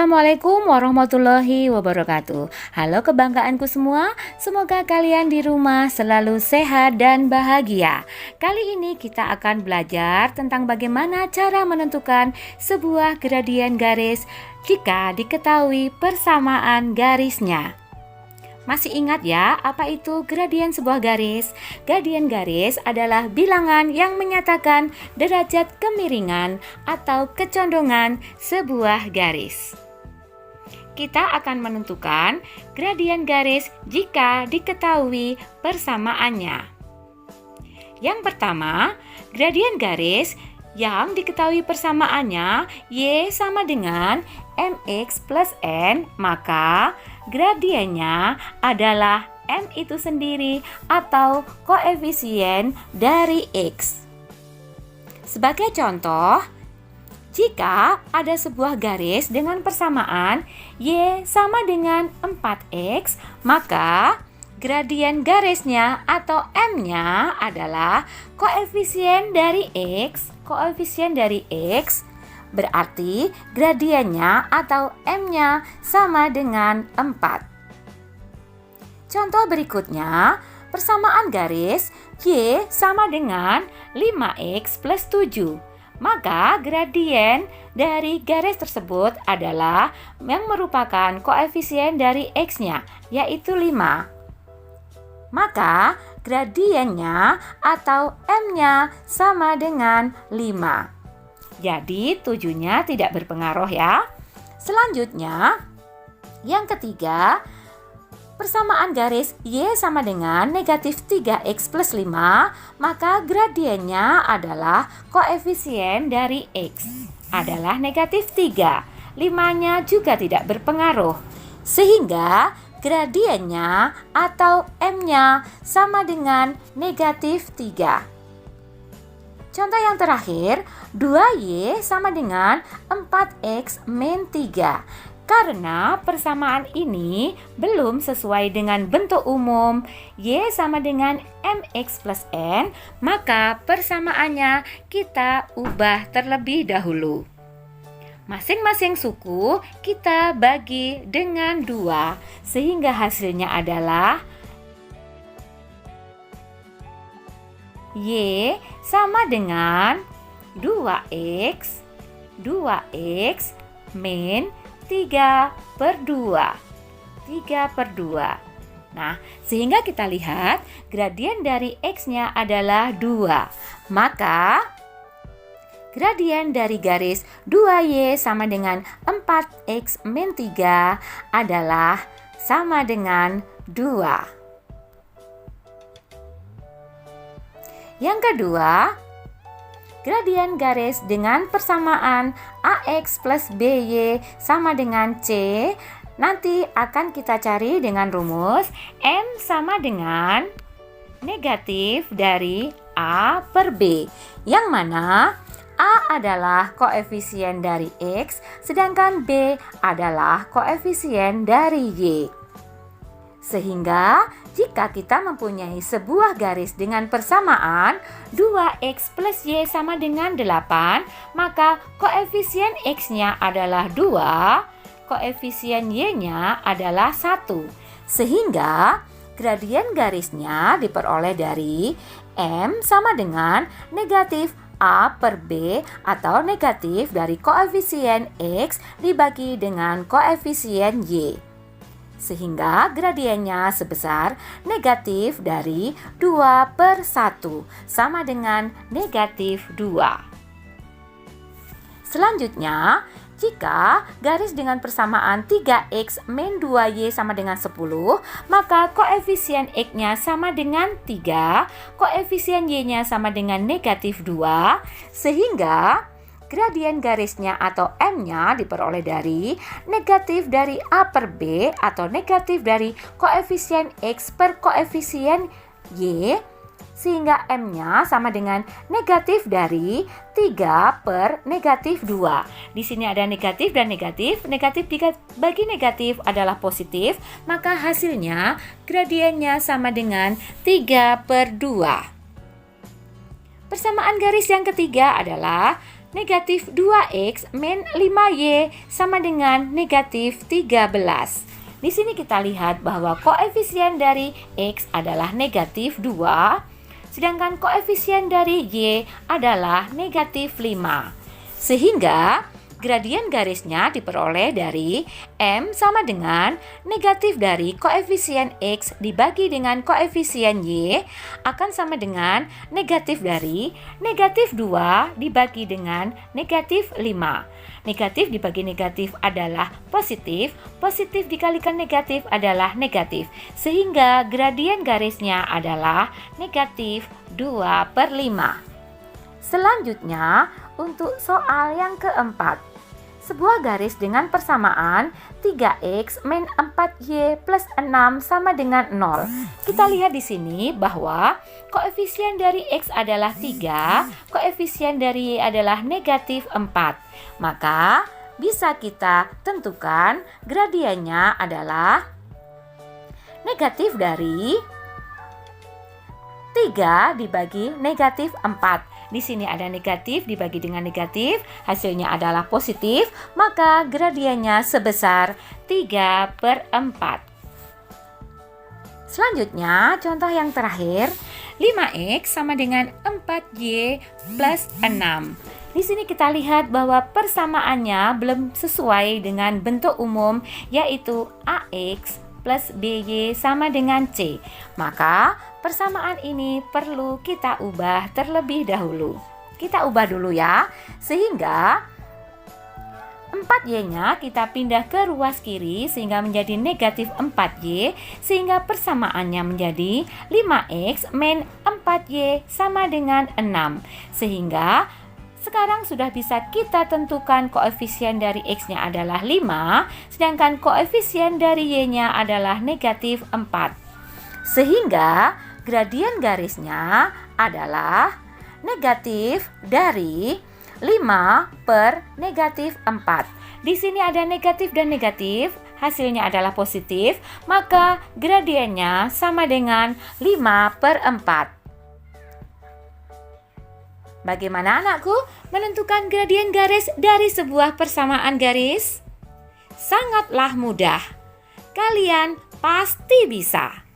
Assalamualaikum warahmatullahi wabarakatuh. Halo kebanggaanku semua, semoga kalian di rumah selalu sehat dan bahagia. Kali ini kita akan belajar tentang bagaimana cara menentukan sebuah gradien garis jika diketahui persamaan garisnya. Masih ingat ya, apa itu gradien sebuah garis? Gradien garis adalah bilangan yang menyatakan derajat kemiringan atau kecondongan sebuah garis. Kita akan menentukan gradien garis jika diketahui persamaannya. Yang pertama, gradien garis yang diketahui persamaannya Y sama dengan mx plus n, maka gradiennya adalah m itu sendiri atau koefisien dari x. Sebagai contoh, jika ada sebuah garis dengan persamaan Y sama dengan 4x, maka gradien garisnya atau m-nya adalah koefisien dari x. Koefisien dari x berarti gradiennya atau m-nya sama dengan 4. Contoh berikutnya, persamaan garis Y sama dengan 5x plus 7. Maka gradien dari garis tersebut adalah yang merupakan koefisien dari x-nya, yaitu 5. Maka gradiennya atau m-nya sama dengan 5. Jadi 7-nya tidak berpengaruh ya. Selanjutnya, yang ketiga, persamaan garis Y sama dengan negatif 3x plus 5, maka gradiennya adalah koefisien dari x adalah negatif 3. 5-nya juga tidak berpengaruh. Sehingga gradiennya atau m-nya sama dengan negatif 3. Contoh yang terakhir, 2y sama dengan 4x min 3. Karena persamaan ini belum sesuai dengan bentuk umum Y sama dengan mx plus n, maka persamaannya kita ubah terlebih dahulu. Masing-masing suku kita bagi dengan 2, sehingga hasilnya adalah Y sama dengan 2x min 3 per 2. 3 per 2. Nah, sehingga kita lihat gradien dari x-nya adalah 2. Maka gradien dari garis 2y sama dengan 4x min 3 adalah sama dengan 2. Yang kedua, gradien garis dengan persamaan AX plus BY sama dengan C nanti akan kita cari dengan rumus M sama dengan negatif dari A per B, yang mana A adalah koefisien dari X sedangkan B adalah koefisien dari Y. Sehingga jika kita mempunyai sebuah garis dengan persamaan 2x plus y sama dengan 8, maka koefisien x-nya adalah 2, koefisien y-nya adalah 1. Sehingga gradien garisnya diperoleh dari m sama dengan negatif A per B atau negatif dari koefisien x dibagi dengan koefisien y. Sehingga gradiennya sebesar negatif dari 2 per 1 sama dengan negatif 2. Selanjutnya, jika garis dengan persamaan 3x min 2y sama dengan 10, maka koefisien x-nya sama dengan 3, koefisien y-nya sama dengan negatif 2, sehingga gradien garisnya atau m-nya diperoleh dari negatif dari A per B atau negatif dari koefisien x per koefisien y, sehingga m-nya sama dengan negatif dari 3 per negatif 2. Di sini ada negatif dan negatif. Negatif dibagi negatif adalah positif, maka hasilnya gradiennya sama dengan 3 per 2. Persamaan garis yang ketiga adalah negatif 2x min 5y sama dengan negatif 13. Di sini kita lihat bahwa koefisien dari x adalah negatif 2, sedangkan koefisien dari y adalah negatif 5. Sehingga gradien garisnya diperoleh dari M sama dengan negatif dari koefisien X dibagi dengan koefisien Y akan sama dengan negatif dari negatif 2 dibagi dengan negatif 5. Negatif dibagi negatif adalah positif, positif dikalikan negatif adalah negatif. Sehingga gradien garisnya adalah negatif 2/5. Selanjutnya, untuk soal yang keempat, sebuah garis dengan persamaan 3x min 4y plus 6 sama dengan 0. Kita lihat di sini bahwa koefisien dari x adalah 3, koefisien dari y adalah negatif 4. Maka bisa kita tentukan gradiennya adalah negatif dari 3 dibagi negatif 4. Di sini ada negatif dibagi dengan negatif, hasilnya adalah positif, maka gradiennya sebesar 3/4. Selanjutnya, contoh yang terakhir, 5x sama dengan 4y plus 6. Di sini kita lihat bahwa persamaannya belum sesuai dengan bentuk umum, yaitu ax plus by sama dengan c. Maka persamaan ini perlu kita ubah terlebih dahulu. Kita ubah dulu ya, sehingga 4y-nya kita pindah ke ruas kiri sehingga menjadi negatif 4y, sehingga persamaannya menjadi 5x min 4y sama dengan 6. Sehingga sekarang sudah bisa kita tentukan koefisien dari x-nya adalah 5, sedangkan koefisien dari y-nya adalah negatif 4. Sehingga gradien garisnya adalah negatif dari 5 per negatif 4. Di sini ada negatif dan negatif, hasilnya adalah positif, maka gradiennya sama dengan 5/4. Bagaimana anakku menentukan gradien garis dari sebuah persamaan garis? Sangatlah mudah. Kalian pasti bisa.